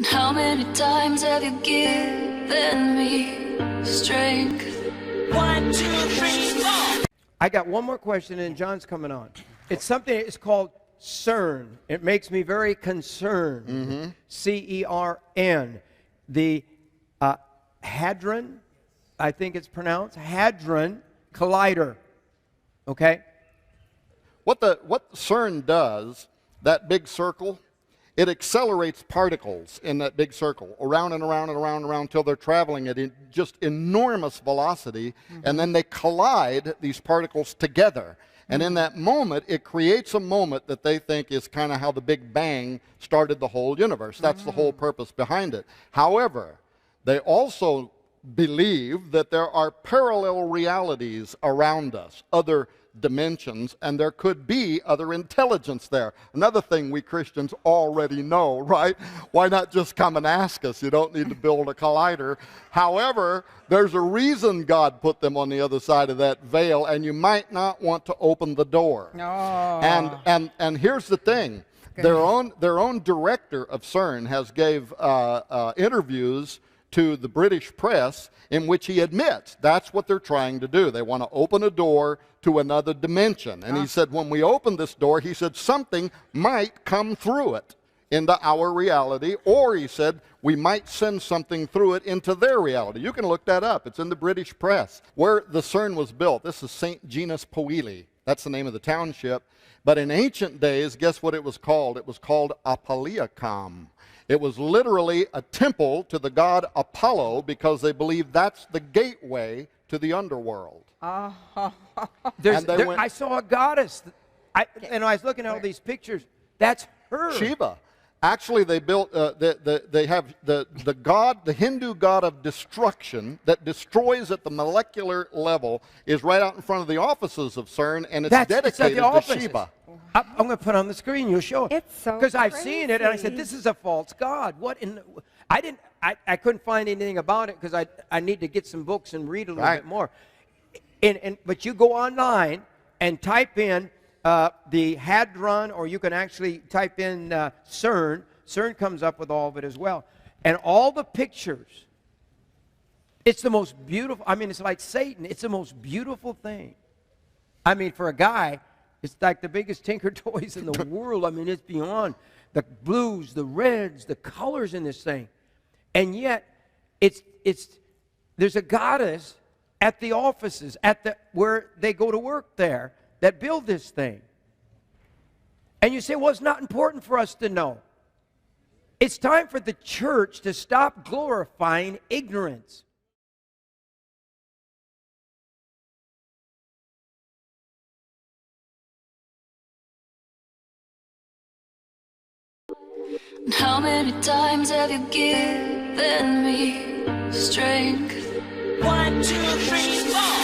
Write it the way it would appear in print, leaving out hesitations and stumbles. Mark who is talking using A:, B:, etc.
A: How many times have you given me strength? 1, 2, 3, 4.
B: I got one more question, and John's coming on. It's something, it's called CERN. It makes me very concerned. C-E-R-N. The Hadron, I think it's pronounced, Hadron Collider. Okay?
C: What CERN does, that big circle, it accelerates particles in that big circle around and around and around and around until they're traveling at just enormous velocity, and then they collide these particles together. And in that moment, it creates a moment that they think is kind of how the Big Bang started the whole universe. That's the whole purpose behind it. However, they also believe that there are parallel realities around us, other dimensions, and there could be other intelligence there. Another thing we Christians already know, right? Why not just come and ask us? You don't need to build a collider. However, there's a reason God put them on the other side of that veil, and you might not want to open the door. And here's the thing. Their own director of CERN has gave interviews to the British press in which he admits that's what they're trying to do. They want to open a door to another dimension. And he said, when we open this door, he said, something might come through it into our reality, or he said, we might send something through it into their reality. You can look that up. It's in the British press. Where the CERN was built, this is St. Genus Powili. That's the name of the township. But in ancient days, guess what it was called? It was called Apollonicum. It was literally a temple to the god Apollo because they believed that's the gateway to the underworld.
B: I saw a goddess. And I was looking at all these pictures. That's her.
C: Shiva. Actually, they built. They have the god, the Hindu god of destruction that destroys at the molecular level, is right out in front of the offices of CERN, and it's dedicated to Shiva.
B: I'm going to put it on the screen. You'll show it.
D: It's so
B: because I've seen it, and I said, "This is a false god." What in? I couldn't find anything about it because I need to get some books and read a little bit more. But you go online and type in the Hadron, or you can actually type in CERN. CERN comes up with all of it as well, and all the pictures. It's the most beautiful. I mean, it's like Satan. It's the most beautiful thing. I mean, for a guy. It's like the biggest Tinker Toys in the world. I mean, it's beyond the blues, the reds, the colors in this thing. And yet, there's a goddess at the offices, where they go to work there, that build this thing. And you say, well, it's not important for us to know. It's time for the church to stop glorifying ignorance.
A: How many times have you given me strength? 1, 2, 3, 4.